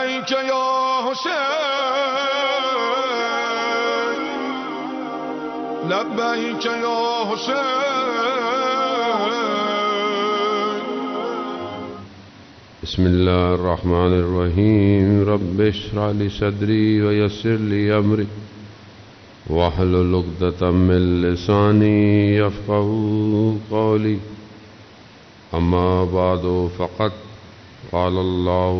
لبیک یا حسین لبیک یا حسین. بسم اللہ الرحمن الرحیم. رب اشرح لی صدری ویسر لی امری واحلل عقدۃ من لسانی یفقهوا قولی. اما بعد فقد قال اللہ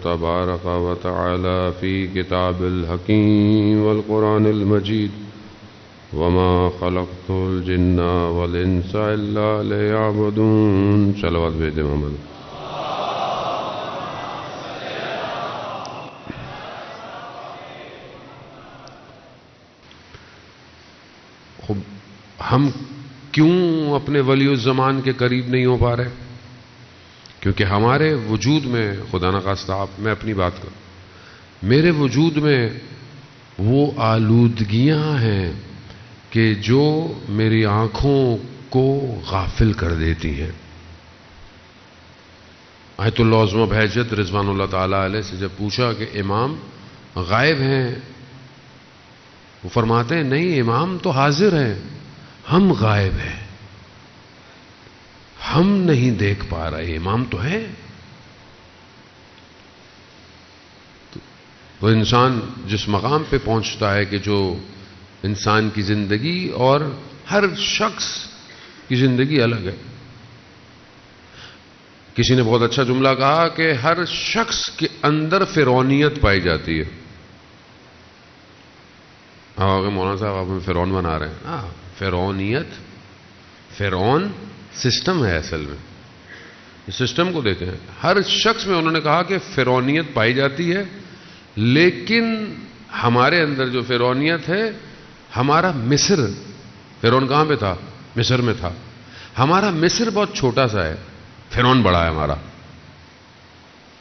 تبارک وتعالی فی کتاب الحکیم والقرآن المجید وما خلقت الجن والانس الا لیعبدون. صلوات بھیج دیں محمد. ہم کیوں اپنے ولی الزمان کے قریب نہیں ہو پا رہے؟ کیونکہ ہمارے وجود میں، خدا نخواستہ آپ میں اپنی بات کروں، میرے وجود میں وہ آلودگیاں ہیں کہ جو میری آنکھوں کو غافل کر دیتی ہیں. آیت اللہ عظمہ بہجت رضوان اللہ تعالیٰ علیہ سے جب پوچھا کہ امام غائب ہیں، وہ فرماتے ہیں نہیں، امام تو حاضر ہیں، ہم غائب ہیں، ہم نہیں دیکھ پا رہے، امام تو ہے. تو انسان جس مقام پہ پہنچتا ہے کہ جو انسان کی زندگی اور ہر شخص کی زندگی الگ ہے. کسی نے بہت اچھا جملہ کہا کہ ہر شخص کے اندر فرعونیت پائی جاتی ہے. مولانا صاحب آپ ہمیں فرعون بنا رہے ہیں. فرعونیت، فرعون سسٹم ہے اصل میں. سسٹم کو دیکھیں، ہر شخص میں انہوں نے کہا کہ فرعونیت پائی جاتی ہے، لیکن ہمارے اندر جو فرعونیت ہے، ہمارا مصر، فرعون کہاں پہ تھا؟ مصر میں تھا. ہمارا مصر بہت چھوٹا سا ہے، فرعون بڑا ہے ہمارا.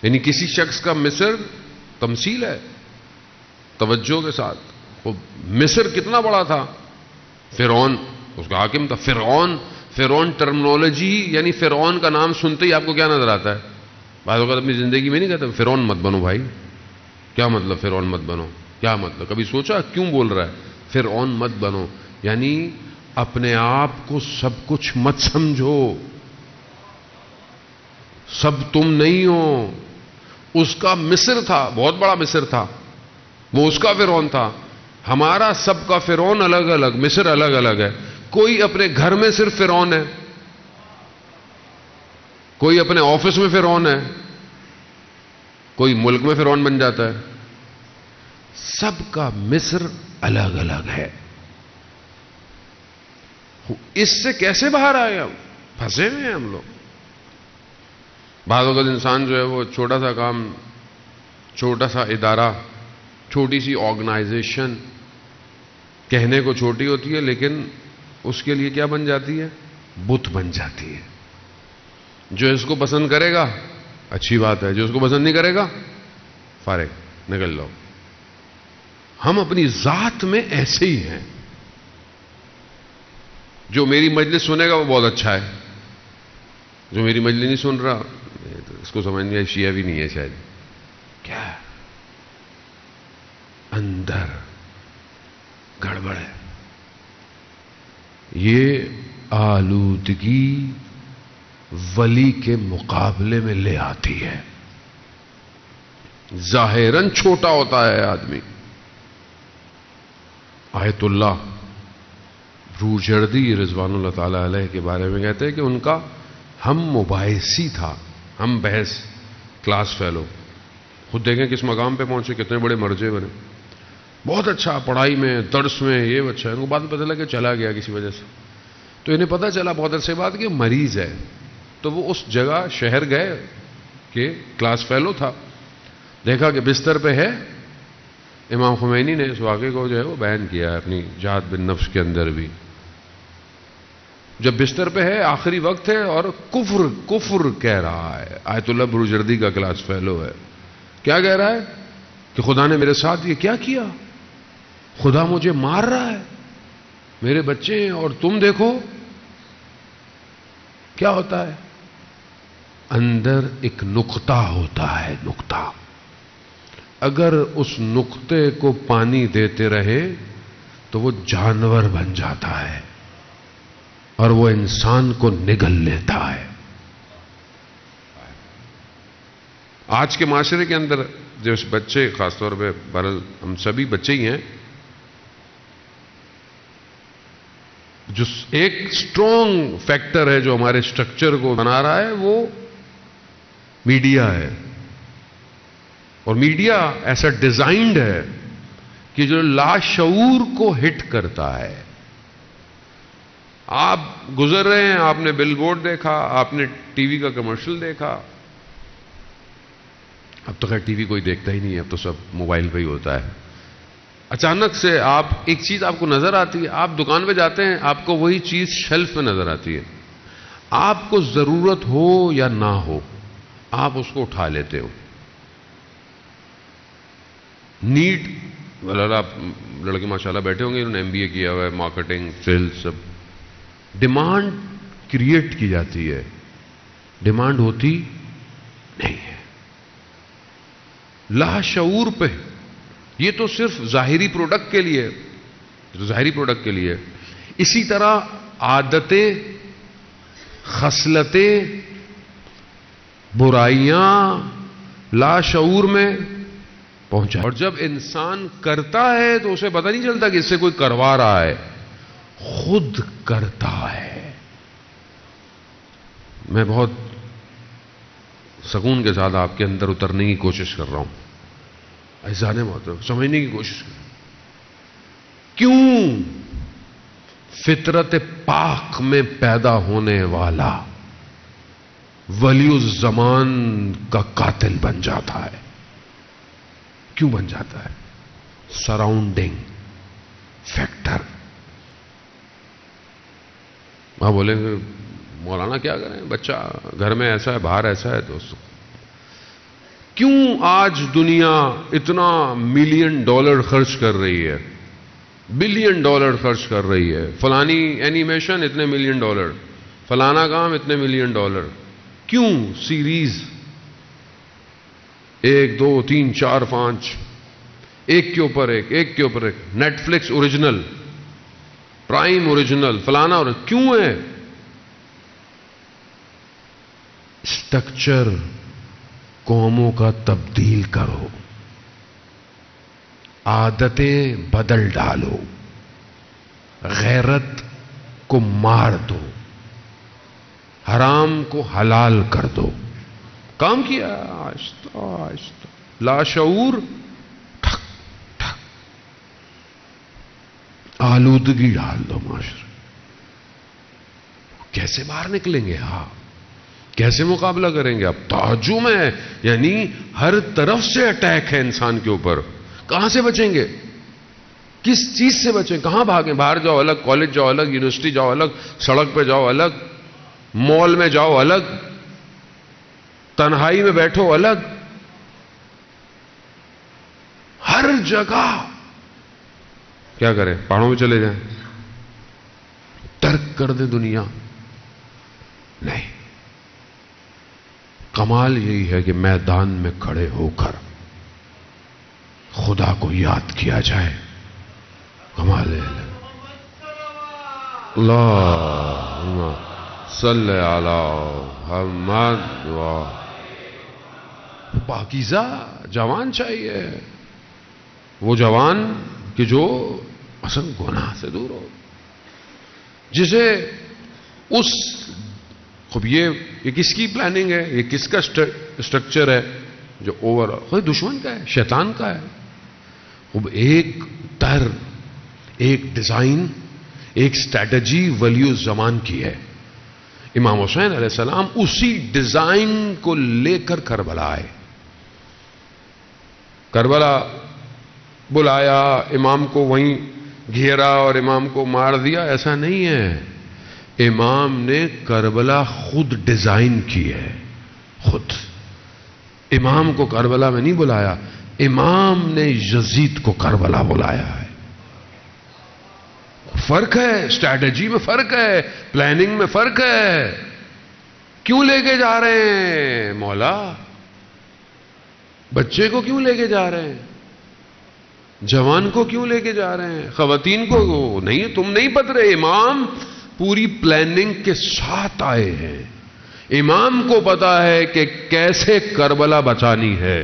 یعنی کسی شخص کا مصر تمثیل ہے. توجہ کے ساتھ، وہ مصر کتنا بڑا تھا؟ فرعون اس کا حاکم تھا. فرعون ٹرمنالوجی، یعنی فرعون کا نام سنتے ہی آپ کو کیا نظر آتا ہے؟ بعض اوقات اپنی زندگی میں نہیں کہتے فرعون مت بنو بھائی. کیا مطلب فرعون مت بنو؟ کیا مطلب؟ کبھی سوچا کیوں بول رہا ہے فرعون مت بنو؟ یعنی اپنے آپ کو سب کچھ مت سمجھو، سب تم نہیں ہو. اس کا مصر تھا، بہت بڑا مصر تھا، وہ اس کا فرعون تھا. ہمارا سب کا فرعون الگ الگ، مصر الگ الگ ہے. کوئی اپنے گھر میں صرف فرعون ہے، کوئی اپنے آفس میں فرعون ہے، کوئی ملک میں فرعون بن جاتا ہے. سب کا مصر الگ الگ ہے. اس سے کیسے باہر آئے؟ ہم پھنسے ہوئے ہیں ہم لوگ. بعض اوقات انسان جو ہے وہ چھوٹا سا کام، چھوٹا سا ادارہ، چھوٹی سی آرگنائزیشن کہنے کو چھوٹی ہوتی ہے، لیکن اس کے لیے کیا بن جاتی ہے؟ بت بن جاتی ہے. جو اس کو پسند کرے گا اچھی بات ہے، جو اس کو پسند نہیں کرے گا فارغ، نکل لو. ہم اپنی ذات میں ایسے ہی ہیں. جو میری مجلس سنے گا وہ بہت اچھا ہے، جو میری مجلس نہیں سن رہا اس کو سمجھ نہیں، شیعہ بھی نہیں ہے شاید. کیا اندر گڑبڑ ہے. یہ آلودگی ولی کے مقابلے میں لے آتی ہے. ظاہراً چھوٹا ہوتا ہے آدمی. آیت اللہ بروجردی رضوان اللہ تعالی علیہ کے بارے میں کہتے ہیں کہ ان کا ہم مباحثی تھا، ہم بحث، کلاس فیلو. خود دیکھیں کس مقام پہ پہنچے، کتنے بڑے مرجع بنے. بہت اچھا پڑھائی میں، درس میں، یہ اچھا ہے. ان کو بعد میں پتہ لگا کہ چلا گیا کسی وجہ سے. تو انہیں پتہ چلا بہت عرصے بعد کہ مریض ہے. تو وہ اس جگہ شہر گئے کہ کلاس فیلو تھا، دیکھا کہ بستر پہ ہے. امام خمینی نے اس واقعے کو جو ہے وہ بیان کیا ہے اپنی جہاد بن نفس کے اندر بھی. جب بستر پہ ہے، آخری وقت ہے، اور کفر کہہ رہا ہے. آیت اللہ بروجردی کا کلاس فیلو ہے. کیا کہہ رہا ہے؟ کہ خدا نے میرے ساتھ یہ کیا کیا، خدا مجھے مار رہا ہے، میرے بچے ہیں، اور تم دیکھو کیا ہوتا ہے. اندر ایک نقطہ ہوتا ہے، نقطہ. اگر اس نقطے کو پانی دیتے رہے تو وہ جانور بن جاتا ہے اور وہ انسان کو نگل لیتا ہے. آج کے معاشرے کے اندر جو بچے، خاص طور پہ بہرحال ہم سبھی بچے ہی ہیں، جو ایک سٹرونگ فیکٹر ہے جو ہمارے سٹرکچر کو بنا رہا ہے وہ میڈیا ہے. اور میڈیا ایسا ڈیزائنڈ ہے کہ جو لاشعور کو ہٹ کرتا ہے. آپ گزر رہے ہیں، آپ نے بل بورڈ دیکھا، آپ نے ٹی وی کا کمرشل دیکھا. اب تو خیر ٹی وی کوئی دیکھتا ہی نہیں ہے، اب تو سب موبائل پہ ہی ہوتا ہے. اچانک سے آپ ایک چیز آپ کو نظر آتی ہے، آپ دکان پہ جاتے ہیں، آپ کو وہی چیز شیلف پہ نظر آتی ہے. آپ کو ضرورت ہو یا نہ ہو آپ اس کو اٹھا لیتے ہو. نیڈ، آپ لڑکے ماشاءاللہ بیٹھے ہوں گے، انہوں نے MBA کیا ہوا ہے، مارکیٹنگ، سیلز، سب. ڈیمانڈ کریٹ کی جاتی ہے، ڈیمانڈ ہوتی نہیں ہے. لاشعور پہ یہ تو صرف ظاہری پروڈکٹ کے لیے، ظاہری پروڈکٹ کے لیے. اسی طرح عادتیں، خصلتیں، برائیاں لاشعور میں پہنچا. اور جب انسان کرتا ہے تو اسے پتہ نہیں چلتا کہ اس سے کوئی کروا رہا ہے، خود کرتا ہے. میں بہت سکون کے ساتھ آپ کے اندر اترنے کی کوشش کر رہا ہوں، ایسانے محترم سمجھنے کی کوشش کر. کیوں فطرت پاک میں پیدا ہونے والا ولی الزمان کا قاتل بن جاتا ہے؟ کیوں بن جاتا ہے؟ Surrounding factor. آپ بولیں گے مولانا کیا کریں، بچہ گھر میں ایسا ہے، باہر ایسا ہے. دوستوں کیوں آج دنیا اتنا $1 ملین خرچ کر رہی ہے، $1 بلین خرچ کر رہی ہے؟ فلانی اینیمیشن اتنے $1 ملین، فلانا کام اتنے $1 ملین. کیوں؟ سیریز 1 2 3 4 5 ایک کے اوپر ایک، ایک کے اوپر ایک. Netflix original, prime original, فلانا اوریجنل. کیوں ہے؟ اسٹرکچر قوموں کا تبدیل کرو، عادتیں بدل ڈالو، غیرت کو مار دو، حرام کو حلال کر دو. کام کیا آہستہ آہستہ، لاشعور ٹھک ٹھک، آلودگی ڈال دو معاشرے. کیسے باہر نکلیں گے؟ ہاں کیسے مقابلہ کریں گے؟ اب تعجب ہے، یعنی ہر طرف سے اٹیک ہے انسان کے اوپر. کہاں سے بچیں گے؟ کس چیز سے بچیں؟ کہاں بھاگیں؟ باہر جاؤ الگ، کالج جاؤ الگ، یونیورسٹی جاؤ الگ، سڑک پہ جاؤ الگ، مال میں جاؤ الگ، تنہائی میں بیٹھو الگ. ہر جگہ کیا کریں؟ پہاڑوں میں چلے جائیں، ترک کر دیں دنیا؟ نہیں. کمال یہی ہے کہ میدان میں کھڑے ہو کر خدا کو یاد کیا جائے. کمال ہے. اللہم صلی علی محمد. پاکیزہ جوان چاہیے، وہ جوان کہ جو اصل گناہ سے دور ہو، جسے اس خب یہ کس کی پلاننگ ہے، یہ کس کا اسٹرکچر ہے جو اوور کوئی دشمن کا ہے، شیطان کا ہے. خب ایک تر، ایک ڈیزائن، ایک اسٹریٹجی ولی الزمان کی ہے. امام حسین علیہ السلام اسی ڈیزائن کو لے کر کربلا آئے. کربلا بلایا، امام کو وہیں گھیرا اور امام کو مار دیا، ایسا نہیں ہے. امام نے کربلا خود ڈیزائن کی ہے، خود. امام کو کربلا میں نہیں بلایا، امام نے یزید کو کربلا بلایا ہے. فرق ہے، اسٹریٹجی میں فرق ہے، پلاننگ میں فرق ہے. کیوں لے کے جا رہے ہیں مولا؟ بچے کو کیوں لے کے جا رہے ہیں؟ جوان کو کیوں لے کے جا رہے ہیں؟ خواتین کو نہیں، تم نہیں پتہ. امام پوری پلاننگ کے ساتھ آئے ہیں. امام کو پتا ہے کہ کیسے کربلا بچانی ہے،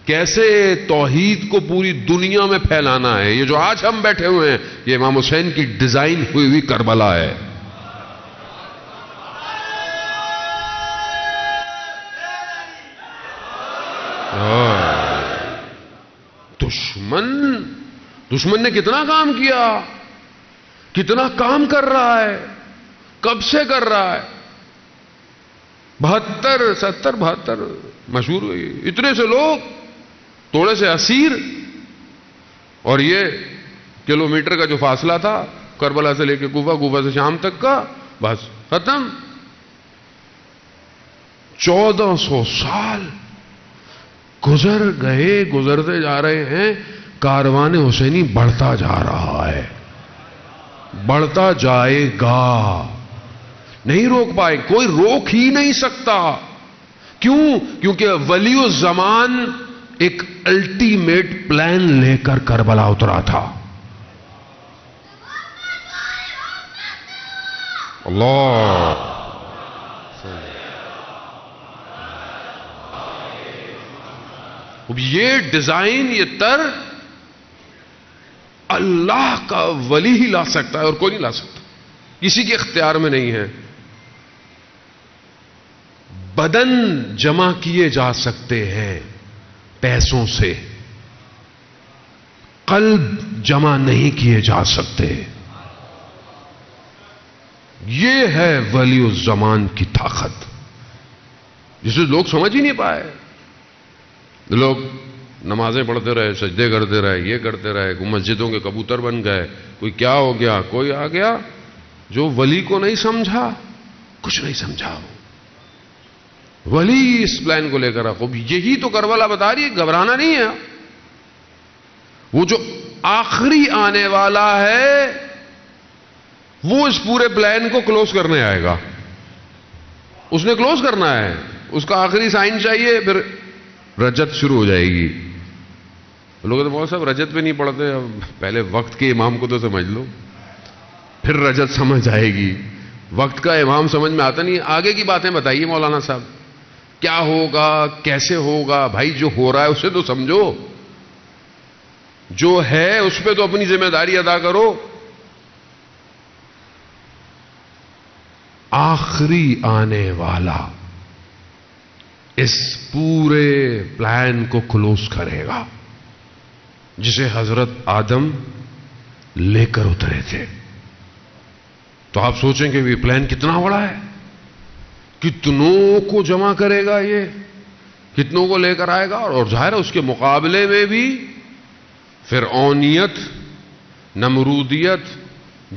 کیسے توحید کو پوری دنیا میں پھیلانا ہے. یہ جو آج ہم بیٹھے ہوئے ہیں، یہ امام حسین کی ڈیزائن ہوئی ہوئی کربلا ہے. دشمن نے کتنا کام کیا، کتنا کام کر رہا ہے، کب سے کر رہا ہے. 72 مشہور ہوئی، اتنے سے لوگ، تھوڑے سے اسیر. اور یہ کلومیٹر کا جو فاصلہ تھا کربلا سے لے کے کوفہ سے شام تک کا، بس ختم. 1400 سال گزر گئے، گزرتے جا رہے ہیں. کاروان حسینی بڑھتا جا رہا ہے، بڑھتا جائے گا. نہیں روک پائے، کوئی روک ہی نہیں سکتا. کیوں؟ کیونکہ ولی الزمان ایک الٹیمیٹ پلان لے کر کربلا اترا تھا. اللہ. یہ ڈیزائن، یہ اللہ کا ولی ہی لا سکتا ہے اور کوئی نہیں لا سکتا، کسی کے اختیار میں نہیں ہے. بدن جمع کیے جا سکتے ہیں پیسوں سے، قلب جمع نہیں کیے جا سکتے. یہ ہے ولی الزمان کی طاقت، جسے لوگ سمجھ ہی نہیں پائے. لوگ نمازیں پڑھتے رہے، سجدے کرتے رہے، یہ کرتے رہے، کوئی مسجدوں کے کبوتر بن گئے، کوئی کیا ہو گیا، کوئی آ گیا. جو ولی کو نہیں سمجھا، کچھ نہیں سمجھا. ولی اس پلان کو لے کر رکھو. یہی تو کربلا بتا رہی ہے، گھبرانا نہیں ہے. وہ جو آخری آنے والا ہے وہ اس پورے پلان کو کلوز کرنے آئے گا. اس نے کلوز کرنا ہے، اس کا آخری سائن چاہیے، پھر رجت شروع ہو جائے گی. لوگ تو بہت صاحب رجت پہ نہیں پڑھتے. اب پہلے وقت کے امام کو تو سمجھ لو، پھر رجت سمجھ آئے گی. وقت کا امام سمجھ میں آتا نہیں. آگے کی باتیں بتائیے مولانا صاحب، کیا ہوگا، کیسے ہوگا. بھائی جو ہو رہا ہے اسے تو سمجھو، جو ہے اس پہ تو اپنی ذمہ داری ادا کرو. آخری آنے والا اس پورے پلان کو کلوز کرے گا، جسے حضرت آدم لے کر اترے تھے. تو آپ سوچیں کہ یہ پلان کتنا بڑا ہے، کتنوں کو جمع کرے گا، یہ کتنوں کو لے کر آئے گا. اور ظاہر ہے اس کے مقابلے میں بھی فرعونیت، نمرودیت،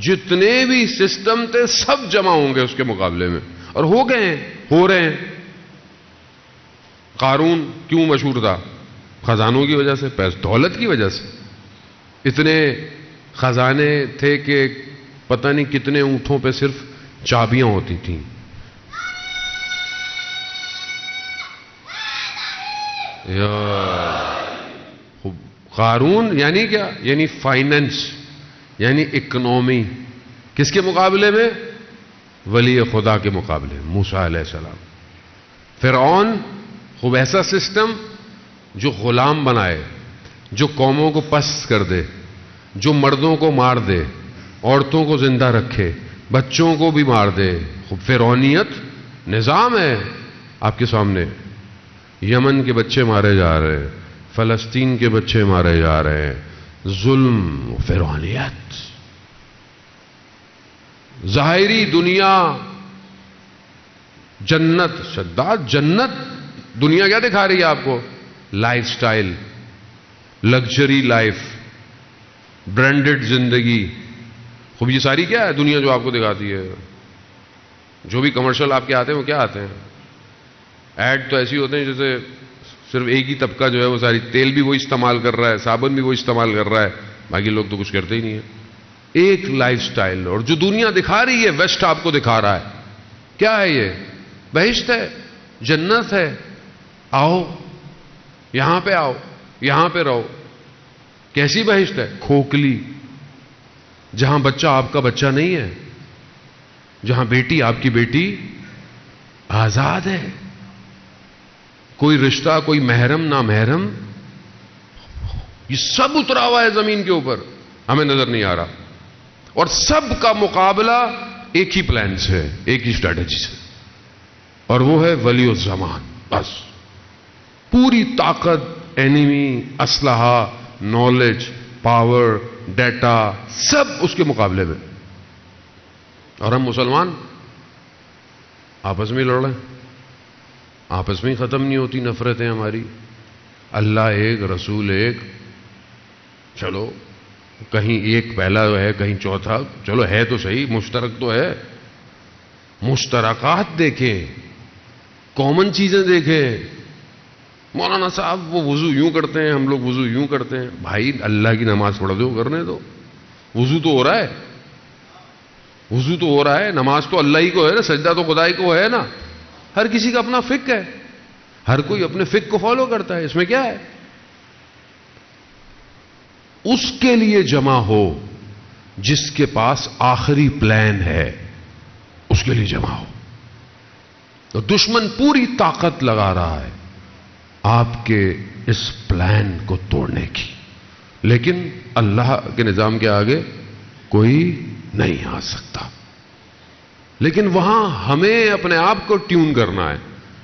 جتنے بھی سسٹم تھے سب جمع ہوں گے اس کے مقابلے میں. اور ہو گئے ہیں، ہو رہے ہیں. قارون کیوں مشہور تھا؟ خزانوں کی وجہ سے، دولت کی وجہ سے. اتنے خزانے تھے کہ پتہ نہیں کتنے اونٹوں پہ صرف چابیاں ہوتی تھیں. قارون یعنی کیا؟ یعنی فائننس، یعنی اکنومی. کس کے مقابلے میں؟ ولی خدا کے مقابلے، موسیٰ علیہ السلام. فرعون خوب ایسا سسٹم جو غلام بنائے، جو قوموں کو پست کر دے، جو مردوں کو مار دے، عورتوں کو زندہ رکھے، بچوں کو بھی مار دے. خوب فرعونیت نظام ہے آپ کے سامنے. یمن کے بچے مارے جا رہے ہیں، فلسطین کے بچے مارے جا رہے ہیں. ظلم و فرعونیت. ظاہری دنیا جنت، شداد جنت. دنیا کیا دکھا رہی ہے آپ کو؟ Life style, luxury life, branded زندگی. خوب یہ ساری کیا ہے دنیا جو آپ کو دکھاتی ہے؟ جو بھی کمرشل آپ کے آتے ہیں وہ کیا آتے ہیں؟ ایڈ تو ایسی ہوتے ہیں جیسے صرف ایک ہی طبقہ جو ہے وہ ساری، تیل بھی وہ استعمال کر رہا ہے، صابن بھی وہ استعمال کر رہا ہے، باقی لوگ تو کچھ کرتے ہی نہیں ہیں. ایک لائف سٹائل. اور جو دنیا دکھا رہی ہے، ویسٹ آپ کو دکھا رہا ہے. کیا ہے یہ؟ بہشت ہے، جنت ہے. آؤ یہاں پہ آؤ، یہاں پہ رہو. کیسی بہشت ہے؟ کھوکھلی، جہاں بچہ آپ کا بچہ نہیں ہے، جہاں بیٹی آپ کی بیٹی آزاد ہے، کوئی رشتہ، کوئی محرم نہ محرم، یہ سب اترا ہوا ہے زمین کے اوپر، ہمیں نظر نہیں آ رہا. اور سب کا مقابلہ ایک ہی پلان سے ہے، ایک ہی اسٹریٹجی سے، اور وہ ہے ولی الزمان. بس پوری طاقت، اینیمی، اسلحہ، نالج، پاور، ڈیٹا، سب اس کے مقابلے میں. اور ہم مسلمان آپس میں لڑ رہے ہیں، آپس میں ختم نہیں ہوتی نفرتیں ہماری. اللہ ایک، رسول ایک، چلو کہیں ایک پہلا ہے، کہیں چوتھا، چلو ہے تو صحیح، مشترک تو ہے. مشترکات دیکھیں، کامن چیزیں دیکھیں. مولانا صاحب وہ وضو یوں کرتے ہیں، ہم لوگ وضو یوں کرتے ہیں. بھائی اللہ کی نماز پڑھ دو، کرنے دو. وضو تو ہو رہا ہے، وضو تو ہو رہا ہے، نماز تو اللہ ہی کو ہے نا، سجدہ تو خدا ہی کو ہے نا. ہر کسی کا اپنا فقہ ہے، ہر کوئی اپنے فقہ کو فالو کرتا ہے، اس میں کیا ہے؟ اس کے لیے جمع ہو جس کے پاس آخری پلان ہے، اس کے لیے جمع ہو. تو دشمن پوری طاقت لگا رہا ہے آپ کے اس پلان کو توڑنے کی، لیکن اللہ کے نظام کے آگے کوئی نہیں آ سکتا. لیکن وہاں ہمیں اپنے آپ کو ٹیون کرنا ہے.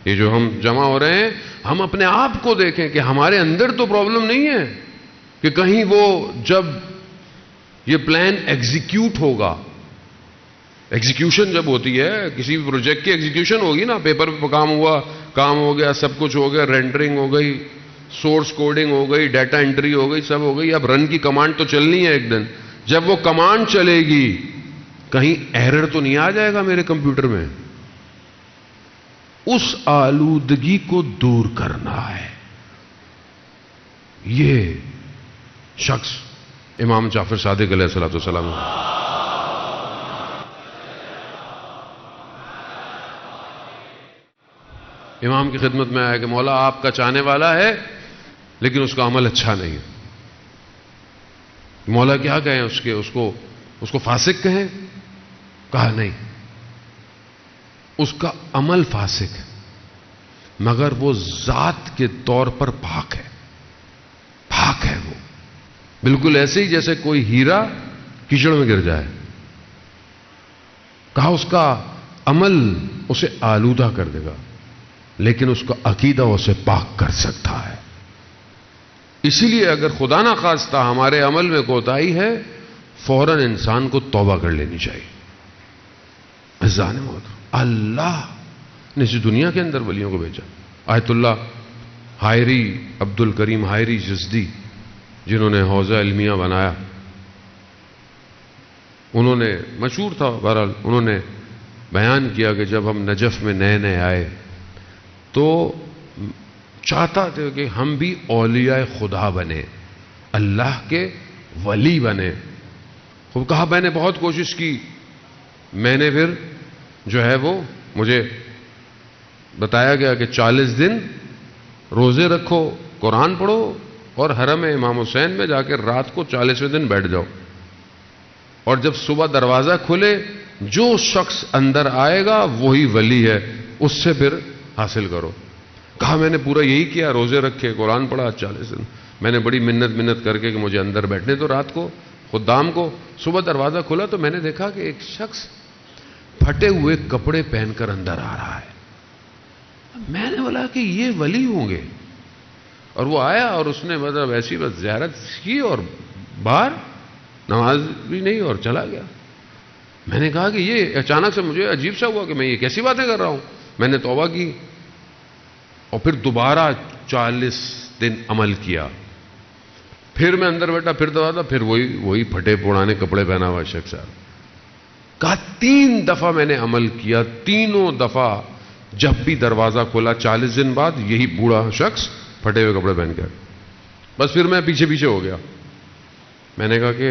یہ جو ہم جمع ہو رہے ہیں، ہم اپنے آپ کو دیکھیں کہ ہمارے اندر تو پرابلم نہیں ہے کہ کہیں وہ جب یہ پلان ایگزیکیوٹ ہوگا، ایگزیکیوشن جب ہوتی ہے کسی بھی پروجیکٹ کی، ایگزیکیوشن ہوگی نا، پیپر پہ کام ہوا، کام ہو گیا، سب کچھ ہو گیا، رینڈرنگ ہو گئی، سورس کوڈنگ ہو گئی، ڈیٹا انٹری ہو گئی، سب ہو گئی. اب رن کی کمانڈ تو چلنی ہے ایک دن. جب وہ کمانڈ چلے گی، کہیں ایرر تو نہیں آ جائے گا میرے کمپیوٹر میں. اس آلودگی کو دور کرنا ہے. یہ شخص امام جعفر صادق علیہ الصلوۃ والسلام امام کی خدمت میں آیا کہ مولا آپ کا چاہنے والا ہے لیکن اس کا عمل اچھا نہیں ہے. مولا کیا کہیں اس کو فاسق کہیں؟ کہا نہیں، اس کا عمل فاسق ہے مگر وہ ذات کے طور پر پاک ہے. پاک ہے وہ، بالکل ایسے ہی جیسے کوئی ہیرا کیچڑ میں گر جائے. کہا اس کا عمل اسے آلودہ کر دے گا لیکن اس کا عقیدہ اسے پاک کر سکتا ہے. اسی لیے اگر خدا نہ خواستہ ہمارے عمل میں کوتاہی ہے، فوراً انسان کو توبہ کر لینی چاہیے. اللہ نے اس دنیا کے اندر ولیوں کو بھیجا. آیت اللہ حائری، عبد الکریم حائری جزدی، جنہوں نے حوزہ علمیہ بنایا، انہوں نے مشہور تھا، بہرحال انہوں نے بیان کیا کہ جب ہم نجف میں نئے نئے آئے تو چاہتا تھے کہ ہم بھی اولیاء خدا بنے، اللہ کے ولی بنے. خوب کہا میں نے بہت کوشش کی. میں نے پھر جو ہے وہ مجھے بتایا گیا کہ 40 دن روزے رکھو، قرآن پڑھو اور حرم امام حسین میں جا کے رات کو 40ویں دن بیٹھ جاؤ، اور جب صبح دروازہ کھلے جو شخص اندر آئے گا وہی ولی ہے، اس سے پھر حاصل کرو. کہا میں نے پورا یہی کیا، روزے رکھے، قرآن پڑھا 40 دن. میں نے بڑی منت کر کے کہ مجھے اندر بیٹھنے تو رات کو خدام کو. صبح دروازہ کھلا تو میں نے دیکھا کہ ایک شخص پھٹے ہوئے کپڑے پہن کر اندر آ رہا ہے. میں نے بولا کہ یہ ولی ہوں گے، اور وہ آیا اور اس نے مطلب ایسی بس زیارت کی اور باہر نماز بھی نہیں اور چلا گیا. میں نے کہا کہ یہ اچانک سے مجھے عجیب سا ہوا کہ میں یہ کیسی باتیں کر رہا ہوں. میں نے توبہ کی اور پھر دوبارہ 40 دن عمل کیا. پھر میں اندر بیٹھا، پھر دروازہ، پھر وہی پھٹے پرانے کپڑے پہنا ہوا شخص. کہا 3 دفعہ میں نے عمل کیا، تینوں دفعہ جب بھی دروازہ کھولا 40 دن بعد یہی بوڑھا شخص پھٹے ہوئے کپڑے پہن کر. بس پھر میں پیچھے پیچھے ہو گیا. میں نے کہا کہ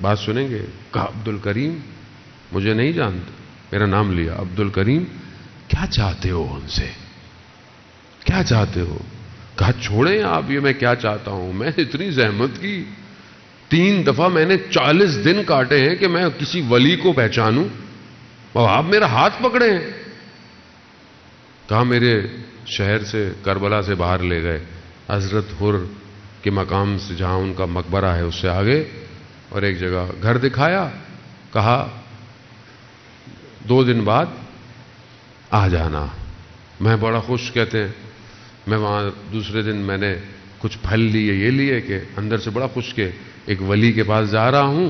بات سنیں گے؟ کہا عبد الکریم، مجھے نہیں جانتے، میرا نام لیا. عبد الکریم کیا چاہتے ہو ان سے؟ کیا چاہتے ہو؟ کہا چھوڑیں آپ یہ، میں کیا چاہتا ہوں، میں نے اتنی زحمت کی، 3 دفعہ میں نے 40 دن کاٹے ہیں کہ میں کسی ولی کو پہچانوں اور آپ میرا ہاتھ پکڑے ہیں. کہا میرے شہر سے، کربلا سے باہر لے گئے، حضرت حر کے مقام سے جہاں ان کا مقبرہ ہے اس سے آگے، اور ایک جگہ گھر دکھایا، کہا 2 دن بعد آ جانا. میں بڑا خوش، کہتے ہیں میں وہاں دوسرے دن میں نے کچھ پھل لیے، یہ لیے کہ اندر سے بڑا خوش کہ ایک ولی کے پاس جا رہا ہوں.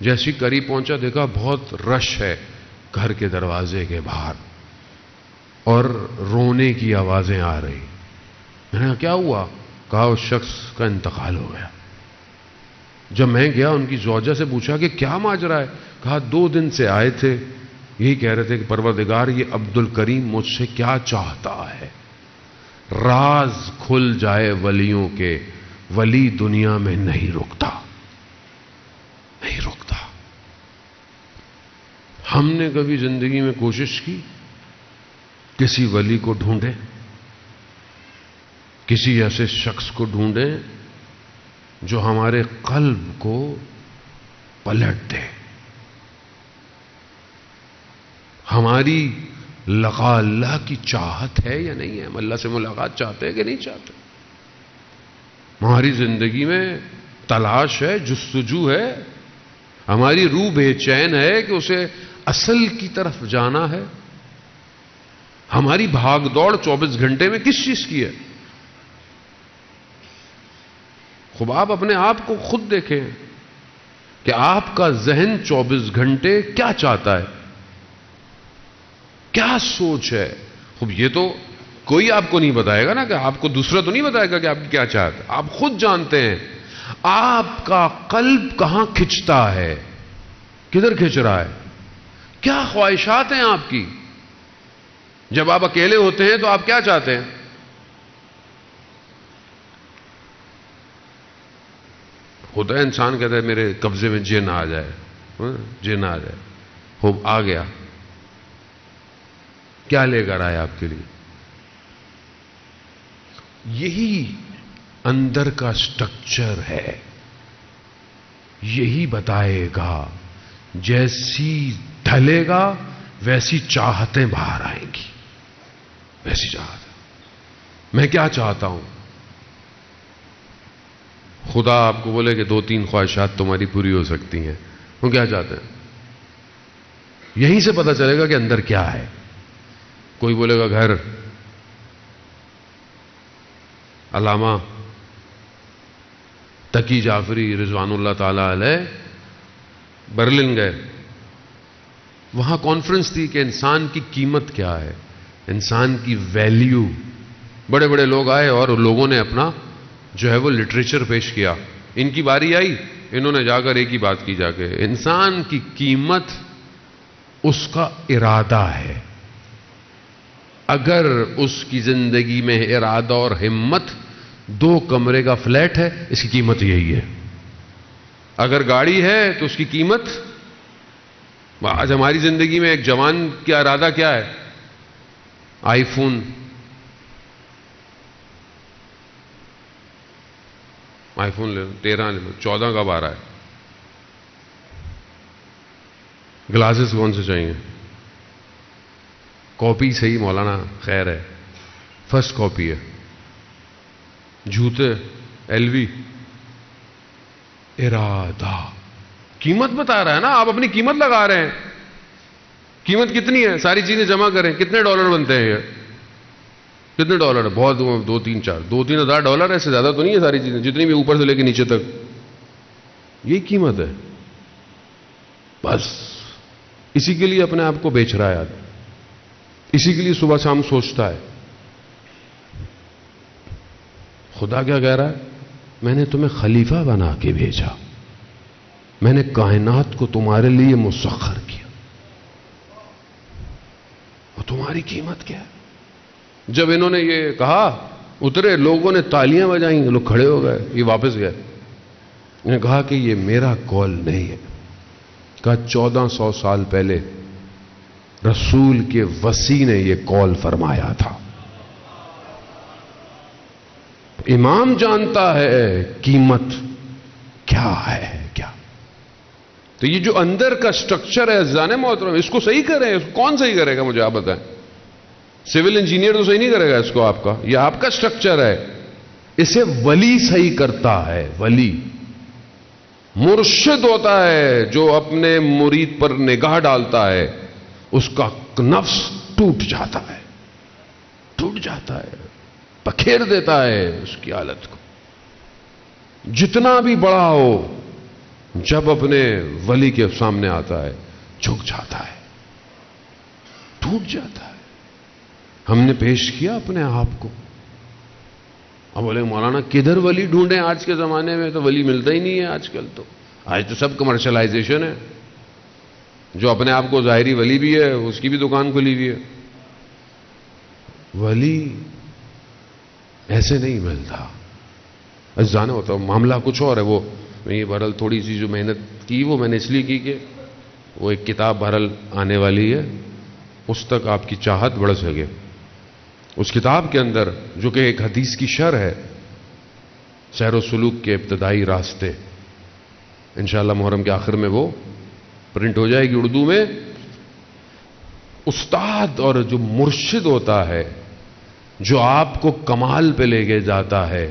جیسی قریب پہنچا دیکھا بہت رش ہے گھر کے دروازے کے باہر اور رونے کی آوازیں آ رہی. میں نے کہا کیا ہوا؟ کہا اس شخص کا انتقال ہو گیا. جب میں گیا ان کی زوجہ سے پوچھا کہ کیا ماجرا ہے؟ کہا 2 دن سے آئے تھے، یہی کہہ رہے تھے کہ پروردگار یہ عبد الکریم مجھ سے کیا چاہتا ہے، راز کھل جائے ولیوں کے، ولی دنیا میں نہیں رکتا، نہیں رکتا. ہم نے کبھی زندگی میں کوشش کی کسی ولی کو ڈھونڈیں، کسی ایسے شخص کو ڈھونڈیں جو ہمارے قلب کو پلٹ دے، ہماری لقاء اللہ کی چاہت ہے یا نہیں ہے، ہم اللہ سے ملاقات چاہتے ہیں کہ نہیں چاہتے، ہماری زندگی میں تلاش ہے، جستجو ہے، ہماری روح بے چین ہے کہ اسے اصل کی طرف جانا ہے. ہماری بھاگ دوڑ 24 گھنٹے میں کس چیز کی ہے؟ خوب آپ اپنے آپ کو خود دیکھیں کہ آپ کا ذہن 24 گھنٹے کیا چاہتا ہے، کیا سوچ ہے. خوب یہ تو کوئی آپ کو نہیں بتائے گا نا، کہ آپ کو دوسرا تو نہیں بتائے گا کہ آپ کی کیا چاہت ہے. آپ خود جانتے ہیں آپ کا قلب کہاں کھنچتا ہے، کدھر کھنچ رہا ہے، کیا خواہشات ہیں آپ کی. جب آپ اکیلے ہوتے ہیں تو آپ کیا چاہتے ہیں؟ ہوتا ہے انسان کہتا ہے میرے قبضے میں جن آ جائے، جن آ جائے. خوب آ گیا، کیا لے کر آئے آپ کے لیے؟ یہی اندر کا سٹرکچر ہے، یہی بتائے گا. جیسی ڈھلے گا ویسی چاہتیں باہر آئیں گی، ویسی چاہت. میں کیا چاہتا ہوں؟ خدا آپ کو بولے کہ 2-3 خواہشات تمہاری پوری ہو سکتی ہیں، وہ کیا چاہتے ہیں؟ یہیں سے پتہ چلے گا کہ اندر کیا ہے. کوئی بولے گا گھر. علامہ تقی جعفری رضوان اللہ تعالی علیہ برلن گئے، وہاں کانفرنس تھی کہ انسان کی قیمت کیا ہے، انسان کی ویلیو. بڑے بڑے لوگ آئے اور لوگوں نے اپنا جو ہے وہ لٹریچر پیش کیا. ان کی باری آئی، انہوں نے جا کر ایک ہی بات کی، جا کے انسان کی قیمت اس کا ارادہ ہے. اگر اس کی زندگی میں ارادہ اور ہمت، 2 کمرے کا فلیٹ ہے، اس کی قیمت یہی ہے. اگر گاڑی ہے تو اس کی قیمت. آج ہماری زندگی میں ایک جوان کا ارادہ کیا ہے؟ آئی فون. آئی فون لے لو، 13 لے لو، 14 کب آ رہا ہے؟ گلاسز کون سے چاہیے؟ کاپی صحیح مولانا، خیر ہے، فرسٹ کاپی ہے. جوتے LV. ارادہ قیمت بتا رہا ہے نا، آپ اپنی قیمت لگا رہے ہیں. قیمت کتنی ہے؟ ساری چیزیں جمع کریں، کتنے ڈالر بنتے ہیں؟ یہ کتنے ڈالر ہے؟ بہت، 2-3 ہزار ڈالر. ایسے زیادہ تو نہیں ہے ساری چیزیں، جتنی بھی اوپر سے لے کے نیچے تک، یہی قیمت ہے. بس اسی کے لیے اپنے آپ کو بیچ رہا ہے آدمی، اسی کے لیے صبح شام سوچتا ہے. خدا کیا کہہ رہا ہے؟ میں نے تمہیں خلیفہ بنا کے بھیجا، میں نے کائنات کو تمہارے لیے مسخر کیا، اور تمہاری قیمت کیا ہے؟ جب انہوں نے یہ کہا، اترے، لوگوں نے تالیاں بجائیں، لوگ کھڑے ہو گئے، یہ واپس گئے. انہوں نے کہا کہ یہ میرا کال نہیں ہے. کہا 1400 سال پہلے رسول کے وصی نے یہ کال فرمایا تھا. امام جانتا ہے قیمت کیا ہے کیا. تو یہ جو اندر کا سٹرکچر ہے عزیزان محترم، اس کو صحیح کریں. اس کو کون صحیح کرے گا مجھے آپ بتائیں؟ سول انجینئر تو صحیح نہیں کرے گا اس کو. آپ کا یہ آپ کا سٹرکچر ہے، اسے ولی صحیح کرتا ہے. ولی مرشد ہوتا ہے جو اپنے مرید پر نگاہ ڈالتا ہے، اس کا نفس ٹوٹ جاتا ہے، ٹوٹ جاتا ہے، پکھیر دیتا ہے اس کی حالت کو. جتنا بھی بڑا ہو جب اپنے ولی کے سامنے آتا ہے جھک جاتا ہے، ٹوٹ جاتا ہے. ہم نے پیش کیا اپنے آپ کو. اب بولے مولانا کدھر ولی ڈھونڈیں؟ آج کے زمانے میں تو ولی ملتا ہی نہیں ہے. آج کل تو آج تو سب کمرشلائزیشن ہے. جو اپنے آپ کو ظاہری ولی بھی ہے اس کی بھی دکان کھلی ہوئی ہے. ولی ایسے نہیں ملتا. جانا ہوتا معاملہ کچھ اور ہے. وہ یہ بہرحال تھوڑی سی جو محنت کی وہ میں نے اس لیے کی کہ وہ ایک کتاب بہرحال آنے والی ہے، اس تک آپ کی چاہت بڑھ سکے. اس کتاب کے اندر جو کہ ایک حدیث کی شرح ہے، سیر و سلوک کے ابتدائی راستے، انشاءاللہ محرم کے آخر میں وہ پرنٹ ہو جائے گی اردو میں. استاد اور جو مرشد ہوتا ہے جو آپ کو کمال پہ لے کے جاتا ہے،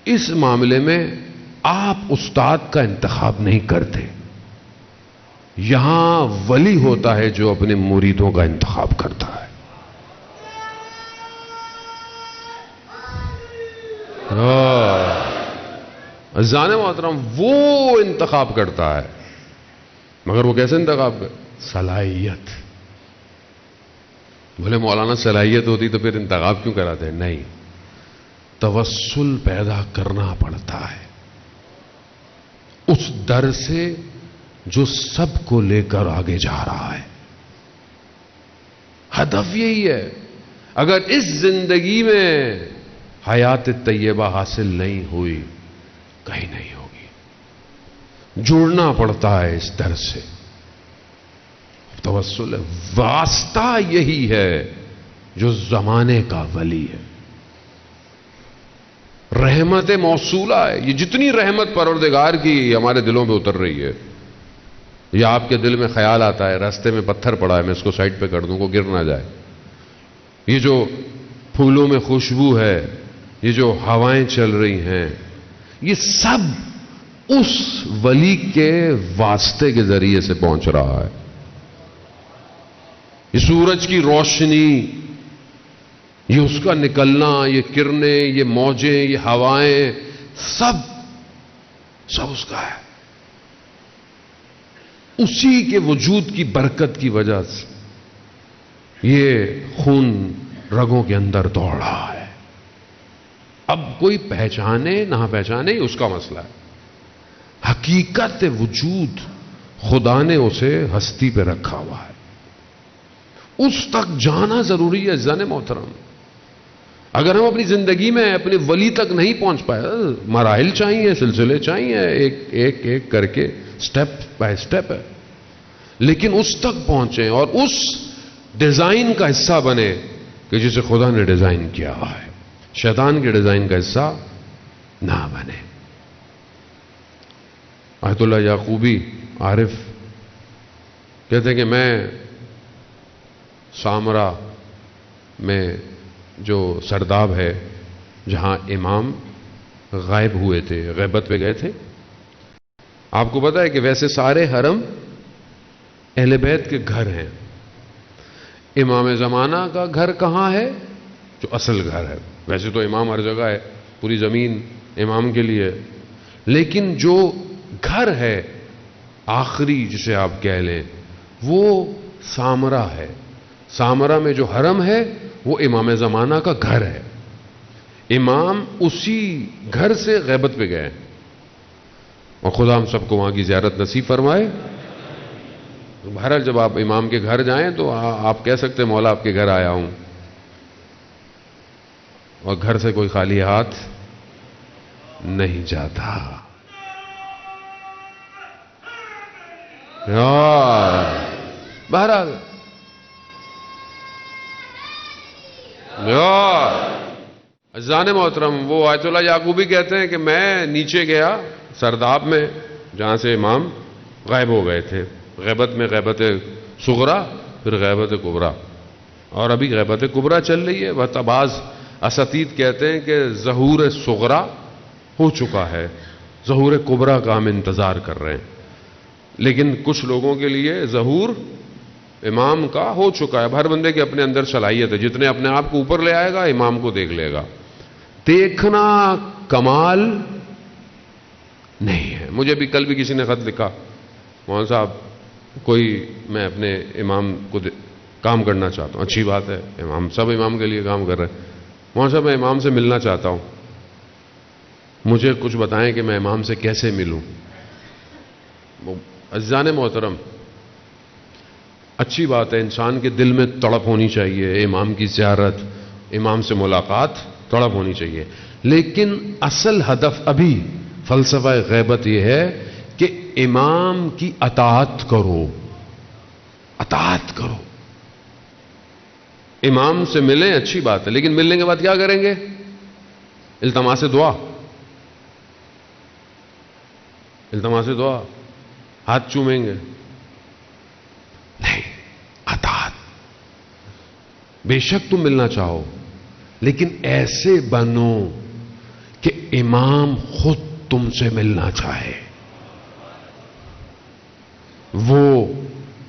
اس معاملے میں آپ استاد کا انتخاب نہیں کرتے. یہاں ولی ہوتا ہے جو اپنے مریدوں کا انتخاب کرتا ہے. عزیزان محترم وہ انتخاب کرتا ہے، مگر وہ کیسے انتخاب کرتا؟ صلاحیت. بولے مولانا صلاحیت ہوتی تو پھر انتخاب کیوں کراتے ہیں؟ نہیں، توسل پیدا کرنا پڑتا ہے اس در سے جو سب کو لے کر آگے جا رہا ہے. ہدف یہی ہے. اگر اس زندگی میں حیات طیبہ حاصل نہیں ہوئی، کہیں نہیں ہوگی. جڑنا پڑتا ہے اس در سے. توسل ہے، واسطہ یہی ہے جو زمانے کا ولی ہے. رحمت موصولہ ہے. یہ جتنی رحمت پروردگار کی ہمارے دلوں پہ اتر رہی ہے، یا آپ کے دل میں خیال آتا ہے راستے میں پتھر پڑا ہے میں اس کو سائڈ پہ کر دوں کو گر نہ جائے، یہ جو پھولوں میں خوشبو ہے، یہ جو ہوائیں چل رہی ہیں، یہ سب اس ولی کے واسطے کے ذریعے سے پہنچ رہا ہے. یہ سورج کی روشنی، یہ اس کا نکلنا، یہ کرنیں، یہ موجیں، یہ ہوائیں، سب اس کا ہے. اسی کے وجود کی برکت کی وجہ سے یہ خون رگوں کے اندر دوڑ رہا ہے. اب کوئی پہچانے نہ پہچانے اس کا مسئلہ ہے. حقیقت وجود خدا نے اسے ہستی پہ رکھا ہوا ہے. اس تک جانا ضروری ہے عزیزان محترم. اگر ہم اپنی زندگی میں اپنے ولی تک نہیں پہنچ پائے، مراحل چاہیے، سلسلے چاہیے، ایک کر کے سٹیپ بائی سٹیپ ہے، لیکن اس تک پہنچیں اور اس ڈیزائن کا حصہ بنے کہ جسے خدا نے ڈیزائن کیا ہے. شیطان کے ڈیزائن کا حصہ نہ بنے. آیت اللہ یعقوبی عارف کہتے ہیں کہ میں سامرا میں جو سرداب ہے جہاں امام غائب ہوئے تھے، غیبت پہ گئے تھے. آپ کو پتا ہے کہ ویسے سارے حرم اہل بیت کے گھر ہیں. امام زمانہ کا گھر کہاں ہے؟ جو اصل گھر ہے. ویسے تو امام ہر جگہ ہے، پوری زمین امام کے لیے، لیکن جو گھر ہے آخری جسے آپ کہہ لیں وہ سامرا ہے. سامرا میں جو حرم ہے وہ امام زمانہ کا گھر ہے. امام اسی گھر سے غیبت پہ گئے، اور خدا ہم سب کو وہاں کی زیارت نصیب فرمائے. بہرحال جب آپ امام کے گھر جائیں تو آپ کہہ سکتے ہیں مولا آپ کے گھر آیا ہوں، اور گھر سے کوئی خالی ہاتھ نہیں جاتا. بہرحال عزیزان محترم، وہ آیت اللہ یعقوبی کہتے ہیں کہ میں نیچے گیا سرداب میں جہاں سے امام غائب ہو گئے تھے، غیبت میں غیبت صغرا پھر غیبت کبرا، اور ابھی غیبت کبرا چل رہی ہے۔ وہ بعض اساتید کہتے ہیں کہ ظہور صغرا ہو چکا ہے، ظہور کبرا کا ہم انتظار کر رہے ہیں، لیکن کچھ لوگوں کے لیے ظہور امام کا ہو چکا ہے۔ ہر بندے کے اپنے اندر صلاحیت ہے، جتنے اپنے آپ کو اوپر لے آئے گا امام کو دیکھ لے گا۔ دیکھنا کمال نہیں ہے۔ مجھے بھی کل بھی کسی نے خط لکھا، مولانا صاحب کوئی میں اپنے امام کو کام کرنا چاہتا ہوں۔ اچھی بات ہے، امام سب امام کے لیے کام کر رہے ہیں۔ مولانا صاحب میں امام سے ملنا چاہتا ہوں، مجھے کچھ بتائیں کہ میں امام سے کیسے ملوں۔ عزیزان محترم، اچھی بات ہے، انسان کے دل میں تڑپ ہونی چاہیے، امام کی زیارت، امام سے ملاقات تڑپ ہونی چاہیے، لیکن اصل ہدف ابھی فلسفہ غیبت یہ ہے کہ امام کی اطاعت کرو، اطاعت کرو۔ امام سے ملیں اچھی بات ہے، لیکن ملنے کے بعد کیا کریں گے؟ التماس دعا، التماس دعا، ہاتھ چومیں گے؟ نہیں، اطاعت۔ بے شک تم ملنا چاہو، لیکن ایسے بنو کہ امام خود تم سے ملنا چاہے۔ وہ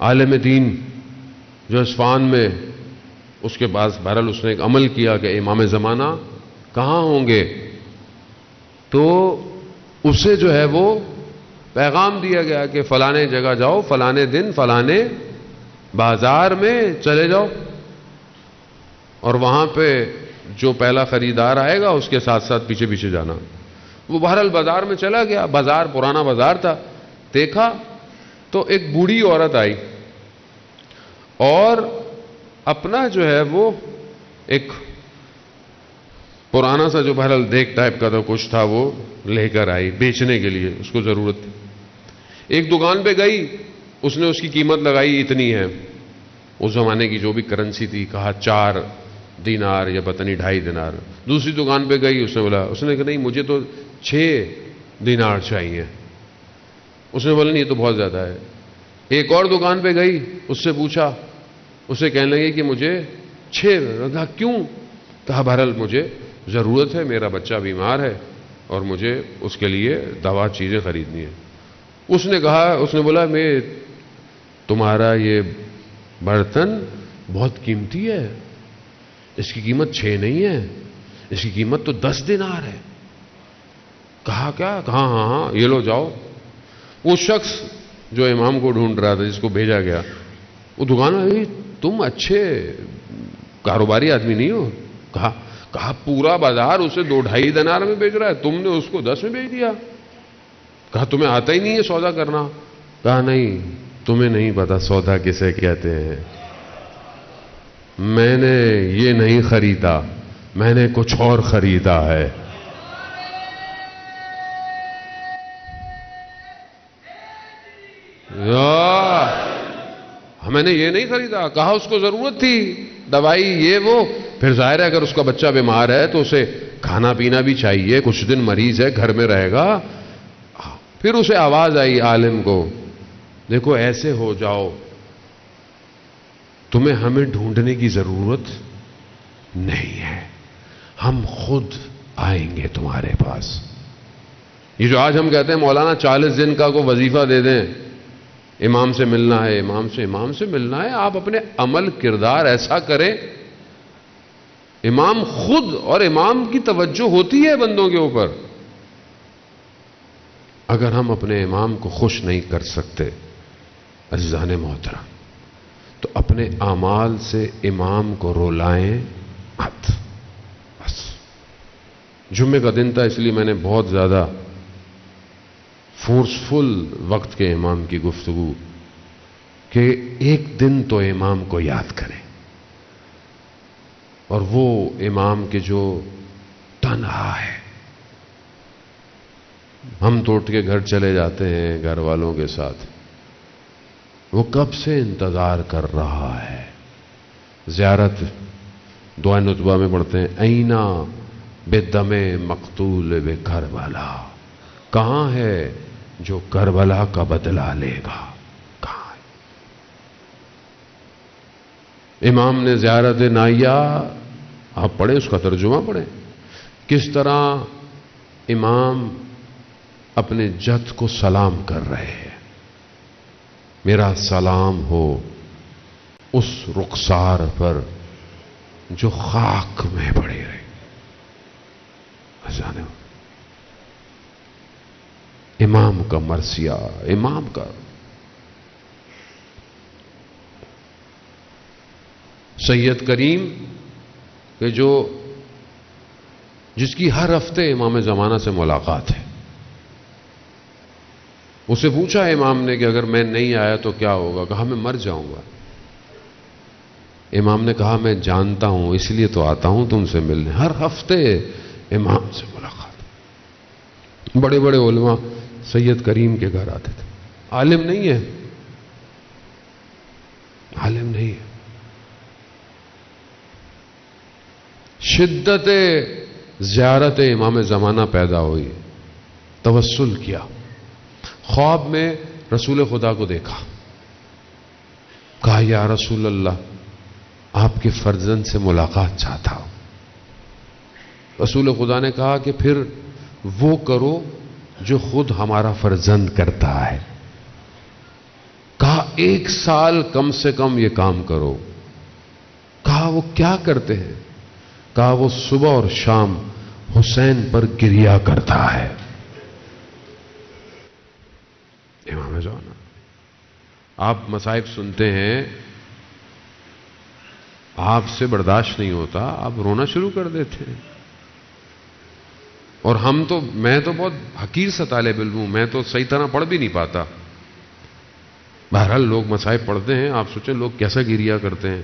عالم دین جو اصفہان میں، اس کے بعد بہرحال اس نے ایک عمل کیا کہ امام زمانہ کہاں ہوں گے، تو اسے جو ہے وہ پیغام دیا گیا کہ فلانے جگہ جاؤ، فلانے دن فلانے بازار میں چلے جاؤ، اور وہاں پہ جو پہلا خریدار آئے گا اس کے ساتھ ساتھ پیچھے پیچھے جانا۔ وہ بہرحال بازار میں چلا گیا، بازار پرانا بازار تھا، دیکھا تو ایک بوڑھی عورت آئی اور اپنا جو ہے وہ ایک پرانا سا جو بہرحال دیکھ ٹائپ کا تھا کچھ تھا، وہ لے کر آئی بیچنے کے لیے، اس کو ضرورت تھی۔ ایک دکان پہ گئی، اس نے اس کی قیمت لگائی اتنی ہے، اس زمانے کی جو بھی کرنسی تھی، کہا 4 دینار یا پتہ نہیں 2.5 دینار۔ دوسری دکان پہ گئی، اس نے بولا، اس نے کہا نہیں مجھے تو 6 دینار چاہیے۔ اس نے بولا نہیں یہ تو بہت زیادہ ہے۔ ایک اور دکان پہ گئی، اس سے پوچھا، اسے کہنے لگے کہ مجھے 6۔ کہا کیوں؟ کہا بہرحال مجھے ضرورت ہے، میرا بچہ بیمار ہے اور مجھے اس کے لیے دوا چیزیں خریدنی ہے۔ اس نے کہا، اس نے بولا میں تمہارا یہ برتن بہت قیمتی ہے، اس کی قیمت 6 نہیں ہے، اس کی قیمت تو 10 دینار ہے۔ کہا کیا؟ کہا ہاں ہاں یہ لو جاؤ۔ وہ شخص جو امام کو ڈھونڈ رہا تھا، جس کو بھیجا گیا، وہ دکان میں، تم اچھے کاروباری آدمی نہیں ہو؟ کہا پورا بازار اسے 2-2.5 دینار میں بیچ رہا ہے، تم نے اس کو 10 میں بیچ دیا۔ کہا تمہیں آتا ہی نہیں ہے سودا کرنا؟ کہا نہیں، تمہیں نہیں پتا سودا کسے کہتے ہیں، میں نے یہ نہیں خریدا، میں نے کچھ اور خریدا ہے۔ میں نے یہ نہیں خریدا، کہا اس کو ضرورت تھی دوائی یہ وہ، پھر ظاہر ہے اگر اس کا بچہ بیمار ہے تو اسے کھانا پینا بھی چاہیے، کچھ دن مریض ہے گھر میں رہے گا۔ پھر اسے آواز آئی عالم کو، دیکھو ایسے ہو جاؤ، تمہیں ہمیں ڈھونڈنے کی ضرورت نہیں ہے، ہم خود آئیں گے تمہارے پاس۔ یہ جو آج ہم کہتے ہیں مولانا 40 دن کا کو وظیفہ دے دیں، امام سے ملنا ہے، امام سے ملنا ہے، آپ اپنے عمل کردار ایسا کریں، امام خود، اور امام کی توجہ ہوتی ہے بندوں کے اوپر۔ اگر ہم اپنے امام کو خوش نہیں کر سکتے عزیزان محترم، تو اپنے اعمال سے امام کو رولائیں مت۔ بس جمعے کا دن تھا، اس لیے میں نے بہت زیادہ فورسفل وقت کے امام کی گفتگو کہ ایک دن تو امام کو یاد کریں، اور وہ امام کے جو تنہا ہے، ہم تو اٹھ کے گھر چلے جاتے ہیں گھر والوں کے ساتھ، وہ کب سے انتظار کر رہا ہے۔ زیارت دعائے نطبہ میں پڑھتے ہیں، اینا بے دم مقتول بے کربلا، کہاں ہے جو کربلا کا بدلہ لے گا؟ کہاں ہے؟ امام نے زیارت نائیہ، آپ پڑھیں اس کا ترجمہ پڑھیں، کس طرح امام اپنے جد کو سلام کر رہے ہیں، میرا سلام ہو اس رخسار پر جو خاک میں پڑی رہی۔ امام کا مرثیہ، امام کا سید کریم کہ جو جس کی ہر ہفتے امام زمانہ سے ملاقات ہے، اسے پوچھا امام نے کہ اگر میں نہیں آیا تو کیا ہوگا؟ کہا میں مر جاؤں گا۔ امام نے کہا میں جانتا ہوں، اس لیے تو آتا ہوں تم سے ملنے۔ ہر ہفتے امام سے ملاقات۔ بڑے بڑے علماء سید کریم کے گھر آتے تھے۔ عالم نہیں ہے، عالم نہیں ہے، شدت زیارت امام زمانہ پیدا ہوئی، توسل کیا، خواب میں رسول خدا کو دیکھا، کہا یا رسول اللہ آپ کے فرزند سے ملاقات چاہتا ہوں۔ رسول خدا نے کہا کہ پھر وہ کرو جو خود ہمارا فرزند کرتا ہے۔ کہا 1 سال کم سے کم یہ کام کرو۔ کہا وہ کیا کرتے ہیں؟ کہا وہ صبح اور شام حسین پر گریا کرتا ہے۔ امام زمانہ، آپ مصائب سنتے ہیں، آپ سے برداشت نہیں ہوتا، آپ رونا شروع کر دیتے ہیں۔ اور میں تو بہت حقیر سا طالب علم ہوں، میں تو صحیح طرح پڑھ بھی نہیں پاتا۔ بہرحال لوگ مصائب پڑھتے ہیں، آپ سوچیں لوگ کیسا گریا کرتے ہیں،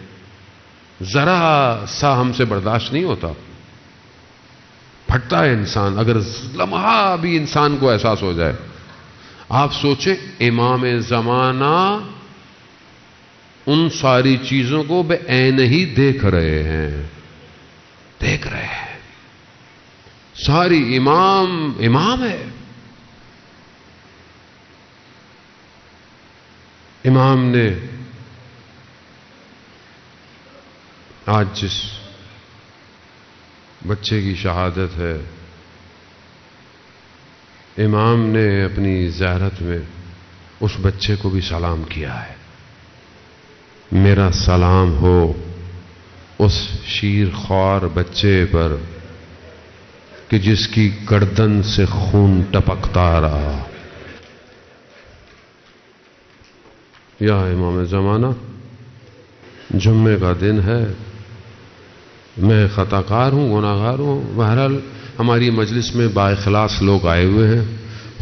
ذرا سا ہم سے برداشت نہیں ہوتا، پھٹتا ہے انسان، اگر لمحہ بھی انسان کو احساس ہو جائے۔ آپ سوچیں امام زمانہ ان ساری چیزوں کو بے عین ہی دیکھ رہے ہیں، دیکھ رہے ہیں، ساری امام ہے۔ امام نے آج جس بچے کی شہادت ہے، امام نے اپنی زیارت میں اس بچے کو بھی سلام کیا ہے، میرا سلام ہو اس شیر خوار بچے پر کہ جس کی گردن سے خون ٹپکتا رہا۔ یا امام زمانہ، جمعے کا دن ہے، میں خطا کار ہوں، گناہ گار ہوں، بہرحال ہماری مجلس میں بااخلاص لوگ آئے ہوئے ہیں،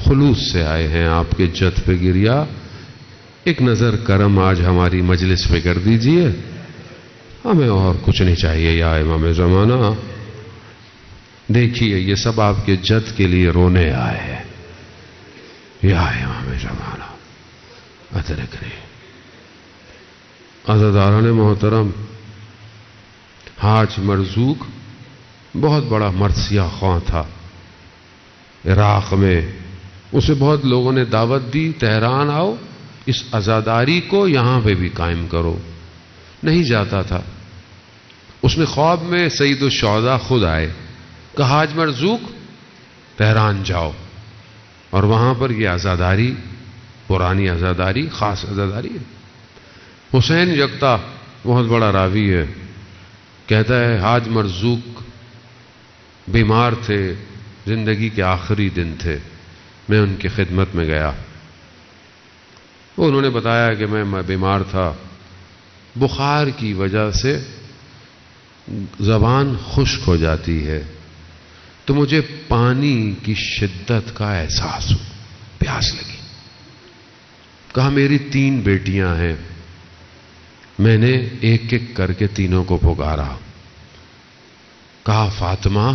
خلوص سے آئے ہیں، آپ کے جد پہ گریا، ایک نظر کرم آج ہماری مجلس پہ کر دیجئے، ہمیں اور کچھ نہیں چاہیے یا امام زمانہ۔ دیکھیے یہ سب آپ کے جد کے لیے رونے آئے ہیں، یا امام زمانہ ادرکنے۔ عزاداران محترم، حاج مرزوق بہت بڑا مرثیہ خواں تھا عراق میں، اسے بہت لوگوں نے دعوت دی، تہران آؤ، اس عزاداری کو یہاں پہ بھی قائم کرو، نہیں جاتا تھا۔ اس نے خواب میں سید الشہداء خود آئے، کہا حاج مرزوق تہران جاؤ، اور وہاں پر یہ عزاداری، پرانی عزاداری، خاص عزاداری ہے۔ حسین یکتا بہت بڑا راوی ہے، کہتا ہے حاج مرزوق بیمار تھے، زندگی کے آخری دن تھے، میں ان کی خدمت میں گیا، انہوں نے بتایا کہ میں بیمار تھا، بخار کی وجہ سے زبان خشک ہو جاتی ہے، تو مجھے پانی کی شدت کا احساس ہو، پیاس لگی، کہا میری 3 بیٹیاں ہیں، میں نے ایک ایک کر کے تینوں کو پکارا، کہا فاطمہ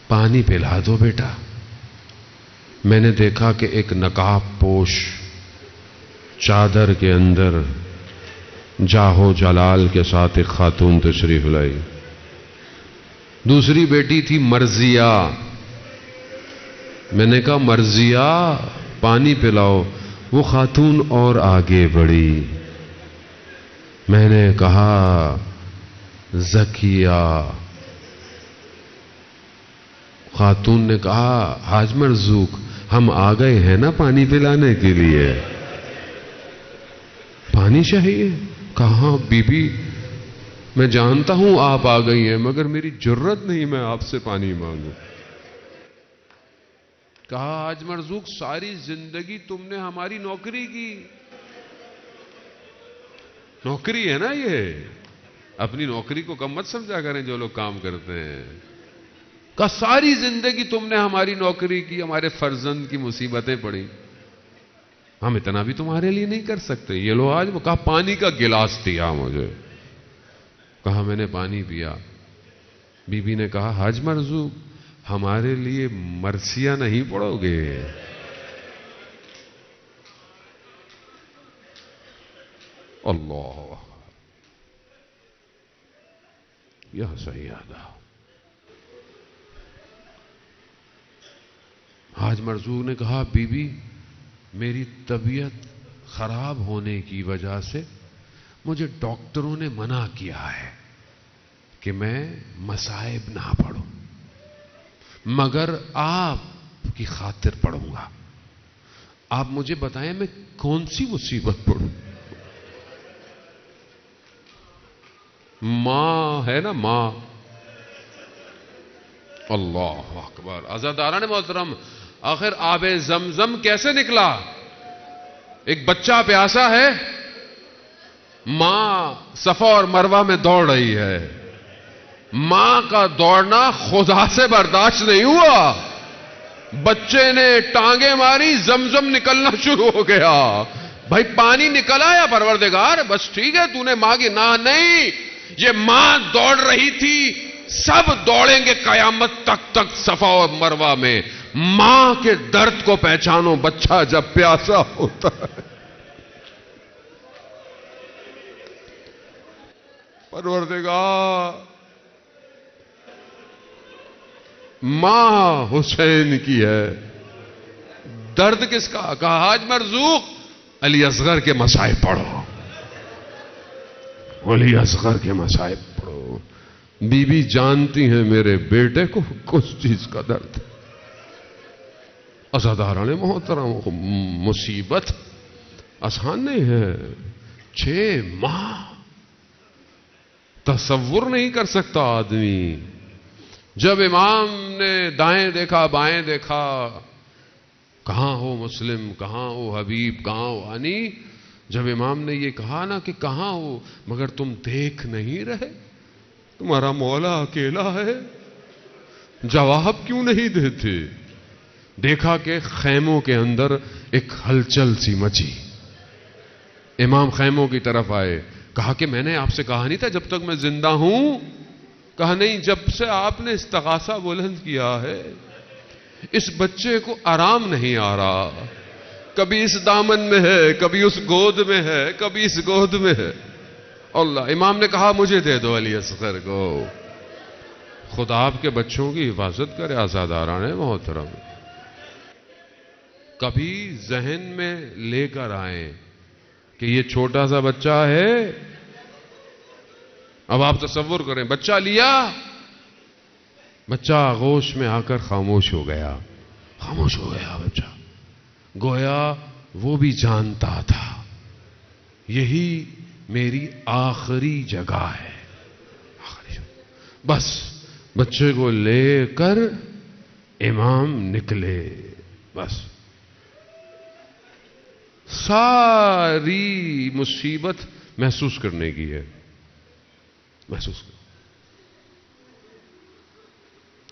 پانی پلا دو بیٹا۔ میں نے دیکھا کہ ایک نقاب پوش چادر کے اندر جاہو جلال کے ساتھ ایک خاتون تشریف لائی، دوسری بیٹی تھی مرضیہ. میں نے کہا مرضیہ پانی پلاؤ. وہ خاتون اور آگے بڑھی. میں نے کہا زکیہ. خاتون نے کہا حاج مرزوق ہم آ گئے ہیں نا پانی پلانے کے لیے. پانی چاہیے؟ کہاں بی بی میں جانتا ہوں آپ آ گئی ہیں مگر میری جرت نہیں میں آپ سے پانی مانگوں. کہا حاج مرزوق ساری زندگی تم نے ہماری نوکری کی. نوکری ہے نا یہ. اپنی نوکری کو کم مت سمجھا کریں جو لوگ کام کرتے ہیں. کہا ساری زندگی تم نے ہماری نوکری کی, ہمارے فرزند کی مصیبتیں پڑی, ہم اتنا بھی تمہارے لیے نہیں کر سکتے. یہ لو آج. وہ کہا پانی کا گلاس دیا مجھے. کہا میں نے پانی پیا. بی بی نے کہا حاج مرزوق ہمارے لیے مرثیہ نہیں پڑھو گے؟ اللہ یہ سیادہ. حاج مرزوق نے کہا بی بی میری طبیعت خراب ہونے کی وجہ سے مجھے ڈاکٹروں نے منع کیا ہے کہ میں مصائب نہ پڑھوں, مگر آپ کی خاطر پڑھوں گا. آپ مجھے بتائیں میں کون سی مصیبت پڑھوں؟ ماں ہے نا ماں. اللہ اکبر. عزاداران محترم آخر آب زمزم کیسے نکلا؟ ایک بچہ پیاسا ہے, ماں صفا اور مروہ میں دوڑ رہی ہے. ماں کا دوڑنا خدا سے برداشت نہیں ہوا. بچے نے ٹانگیں ماری, زمزم نکلنا شروع ہو گیا. بھائی پانی نکلا یا پروردگار بس ٹھیک ہے تو نے ماں کی نہ نہیں. یہ ماں دوڑ رہی تھی, سب دوڑیں گے قیامت تک صفا اور مروہ میں. ماں کے درد کو پہچانو بچہ جب پیاسا ہوتا ہے. پروردگار ماں حسین کی ہے, درد کس کا؟ کہا حاج مرزوق علی اصغر کے مصائب پڑھو, علی اصغر کے مصائب پڑھو. بی بی جانتی ہیں میرے بیٹے کو کس چیز کا درد. عزاداران محترم مصیبت آسان نہیں ہے. 6 ماہ تصور نہیں کر سکتا آدمی. جب امام نے دائیں دیکھا بائیں دیکھا, کہاں ہو مسلم, کہاں ہو حبیب, کہاں ہو انی. جب امام نے یہ کہا نا کہ کہاں ہو مگر تم دیکھ نہیں رہے, تمہارا مولا اکیلا ہے, جواب کیوں نہیں دیتے؟ دیکھا کہ خیموں کے اندر ایک ہلچل سی مچی. امام خیموں کی طرف آئے. کہا کہ میں نے آپ سے کہا نہیں تھا جب تک میں زندہ ہوں؟ کہا نہیں, جب سے آپ نے استغاثہ بلند کیا ہے اس بچے کو آرام نہیں آ رہا. کبھی اس دامن میں ہے, کبھی اس گود میں ہے, کبھی اس گود میں ہے. اللہ. امام نے کہا مجھے دے دو علی اصغر کو. خدا آپ کے بچوں کی حفاظت کرے. عزاداران محترم کبھی ذہن میں لے کر آئیں کہ یہ چھوٹا سا بچہ ہے. اب آپ تصور کریں بچہ لیا, بچہ آغوش میں آ کر خاموش ہو گیا. خاموش ہو گیا بچہ. گویا وہ بھی جانتا تھا یہی میری آخری جگہ ہے. بس بچے کو لے کر امام نکلے. بس ساری مصیبت محسوس کرنے کی ہے. محسوس کر.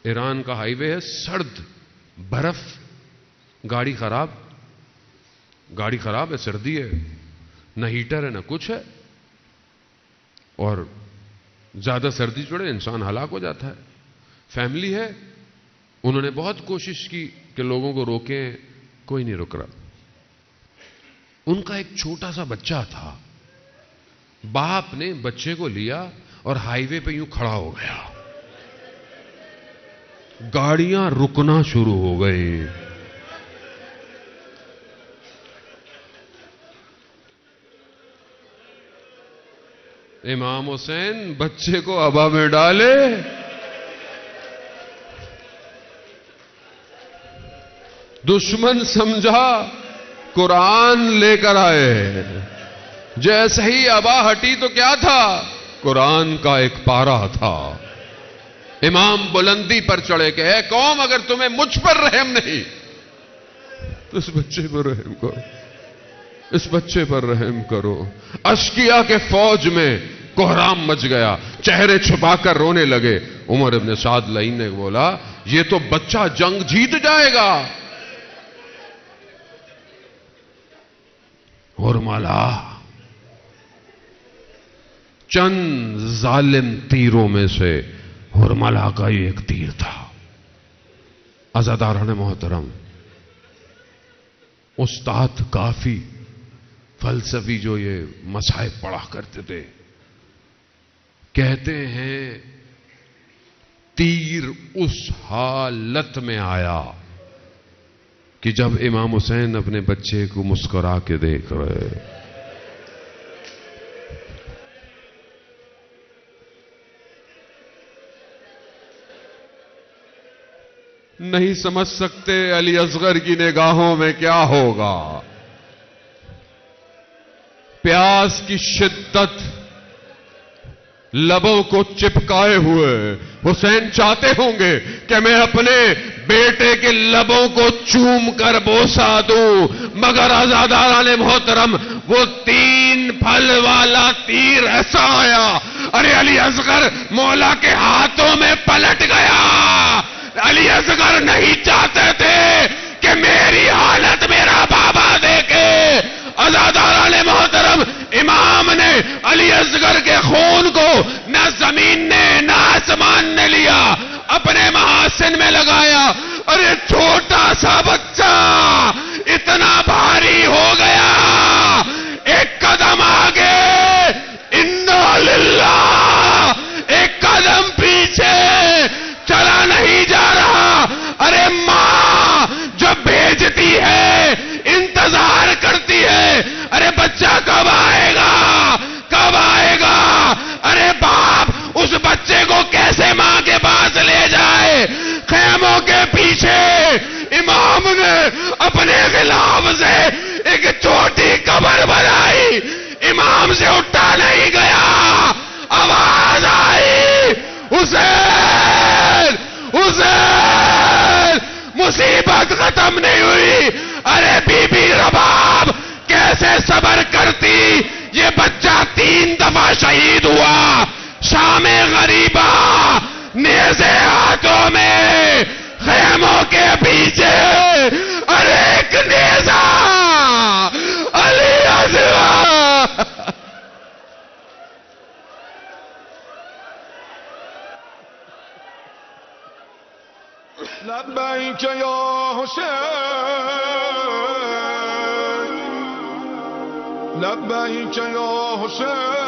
ایران کا ہائی وے ہے, سرد, برف, گاڑی خراب ہے, سردی ہے, نہ ہیٹر ہے نہ کچھ ہے, اور زیادہ سردی چڑھے انسان ہلاک ہو جاتا ہے. فیملی ہے, انہوں نے بہت کوشش کی کہ لوگوں کو روکیں, کوئی نہیں رک رہا. ان کا ایک چھوٹا سا بچہ تھا. باپ نے بچے کو لیا اور ہائی وے پہ یوں کھڑا ہو گیا. گاڑیاں رکنا شروع ہو گئی. امام حسین بچے کو ابا میں ڈالے, دشمن سمجھا قرآن لے کر آئے. جیسے ہی ابا ہٹی تو کیا تھا؟ قرآن کا ایک پارہ تھا. امام بلندی پر چڑھے کہ اے قوم, اگر تمہیں مجھ پر رحم نہیں تو اس بچے پر رحم کرو, اس بچے پر رحم کرو. اشقیاء کے فوج میں کوہرام مچ گیا, چہرے چھپا کر رونے لگے. عمر ابن سعد لعین نے بولا یہ تو بچہ جنگ جیت جائے گا. ہرملا چند ظالم تیروں میں سے ہرملا کا ہی ایک تیر تھا. عزاداران محترم, استاد کافی فلسفی جو یہ مصائب پڑھا کرتے تھے, کہتے ہیں تیر اس حالت میں آیا کہ جب امام حسین اپنے بچے کو مسکرا کے دیکھ رہے. نہیں سمجھ سکتے علی اصغر کی نگاہوں میں کیا ہوگا. پیاس کی شدت لبوں کو چپکائے ہوئے حسین چاہتے ہوں گے کہ میں اپنے بیٹے کے لبوں کو چوم کر بوسا دوں, مگر عزاداران محترم وہ 3 پھل والا تیر ایسا آیا, ارے علی اصغر مولا کے ہاتھوں میں پلٹ گیا. علی اصغر نہیں چاہتے تھے کہ میری حالت میرا بابا دیکھے. عزاداران محترم, امام نے علی اصغر کے خون کو نہ زمین نے نہ آسمان نے لیا, اپنے محاسن میں لگایا. ارے چھوٹا سا بچہ اتنا بھاری ہو گیا, ایک قدم آگے انا للہ, ایک قدم پیچھے چلا نہیں جا رہا. ارے ماں جو بھیجتی ہے انتظار کرتی ہے, ارے بچہ کب آئے گا, کب آئے گا. ارے باپ اس بچے کو کیسے ماں کے پاس لے جائے. خیموں کے پیچھے امام نے اپنے غلاف سے ایک چھوٹی قبر بنائی. امام سے اٹھا نہیں گیا, آواز آئی حسین حسین, مصیبت ختم نہیں ہوئی. ارے بی بی رباب کیسے صبر کرتی, یہ بچہ 3 دفعہ شہید ہوا. شام غریبہ نیزے ہاتھوں میں, خیموں کے پیچھے ارے ایک نیزہ علی اصغر. لبیک یا حسین, لبیک یا حسین.